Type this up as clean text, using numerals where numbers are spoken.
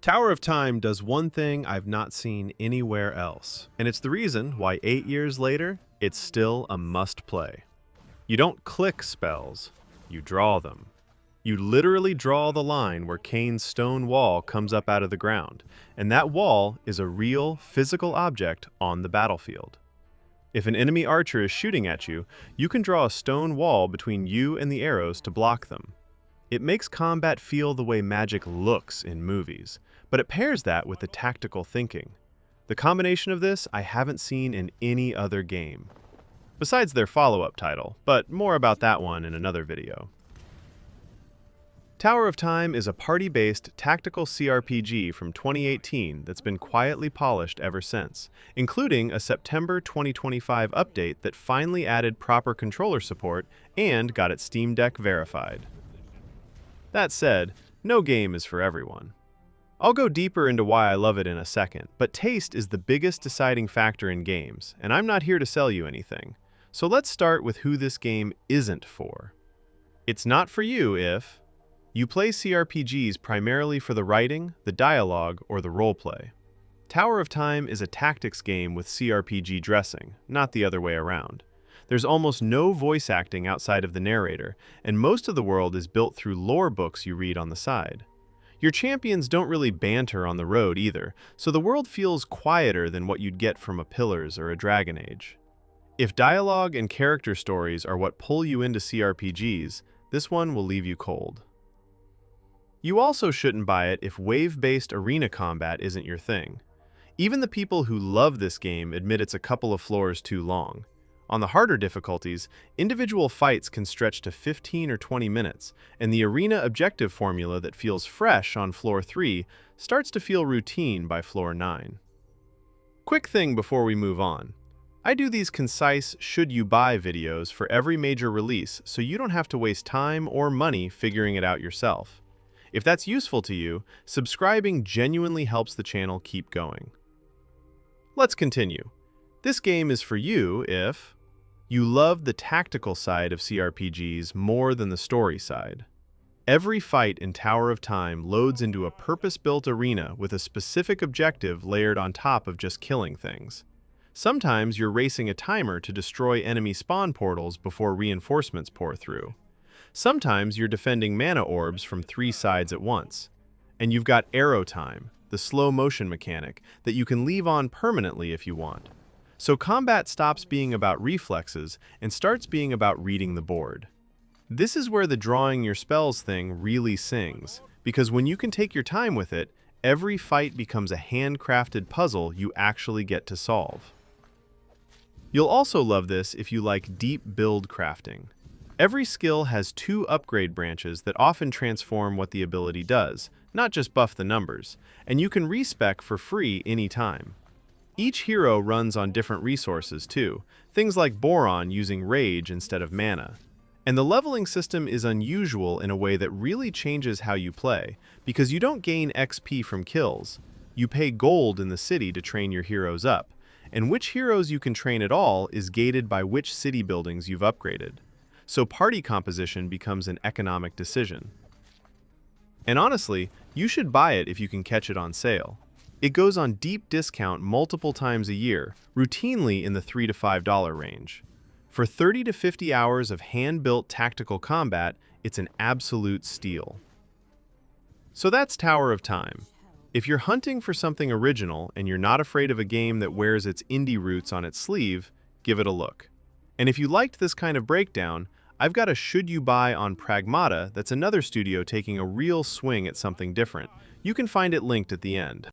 Tower of Time does one thing I've not seen anywhere else, and it's the reason why 8 years later, it's still a must-play. You don't click spells, you draw them. You literally draw the line where Kane's stone wall comes up out of the ground, and that wall is a real, physical object on the battlefield. If an enemy archer is shooting at you, you can draw a stone wall between you and the arrows to block them. It makes combat feel the way magic looks in movies, but it pairs that with the tactical thinking. The combination of this I haven't seen in any other game. Besides their follow-up title, but more about that one in another video. Tower of Time is a party-based tactical CRPG from 2018 that's been quietly polished ever since, including a September 2025 update that finally added proper controller support and got its Steam Deck verified. That said, no game is for everyone. I'll go deeper into why I love it in a second, but taste is the biggest deciding factor in games, and I'm not here to sell you anything. So let's start with who this game isn't for. It's not for you if you play CRPGs primarily for the writing, the dialogue, or the roleplay. Tower of Time is a tactics game with CRPG dressing, not the other way around. There's almost no voice acting outside of the narrator, and most of the world is built through lore books you read on the side. Your champions don't really banter on the road either, so the world feels quieter than what you'd get from a Pillars or a Dragon Age. If dialogue and character stories are what pull you into CRPGs, this one will leave you cold. You also shouldn't buy it if wave-based arena combat isn't your thing. Even the people who love this game admit it's a couple of floors too long. On the harder difficulties, individual fights can stretch to 15 or 20 minutes, and the arena objective formula that feels fresh on floor 3 starts to feel routine by floor 9. Quick thing before we move on. I do these concise should-you-buy videos for every major release so you don't have to waste time or money figuring it out yourself. If that's useful to you, subscribing genuinely helps the channel keep going. Let's continue. This game is for you if you love the tactical side of CRPGs more than the story side. Every fight in Tower of Time loads into a purpose-built arena with a specific objective layered on top of just killing things. Sometimes you're racing a timer to destroy enemy spawn portals before reinforcements pour through. Sometimes you're defending mana orbs from 3 sides at once. And you've got arrow time, the slow motion mechanic that you can leave on permanently if you want. So combat stops being about reflexes and starts being about reading the board. This is where the drawing your spells thing really sings, because when you can take your time with it, every fight becomes a handcrafted puzzle you actually get to solve. You'll also love this if you like deep build crafting. Every skill has 2 upgrade branches that often transform what the ability does, not just buff the numbers, and you can respec for free anytime. Each hero runs on different resources too, things like Boron using rage instead of mana. And the leveling system is unusual in a way that really changes how you play, because you don't gain XP from kills. You pay gold in the city to train your heroes up, and which heroes you can train at all is gated by which city buildings you've upgraded. So party composition becomes an economic decision. And honestly, you should buy it if you can catch it on sale. It goes on deep discount multiple times a year, routinely in the $3 to $5 range. For 30 to 50 hours of hand-built tactical combat, it's an absolute steal. So that's Tower of Time. If you're hunting for something original and you're not afraid of a game that wears its indie roots on its sleeve, give it a look. And if you liked this kind of breakdown, I've got a should you buy on Pragmata that's another studio taking a real swing at something different. You can find it linked at the end.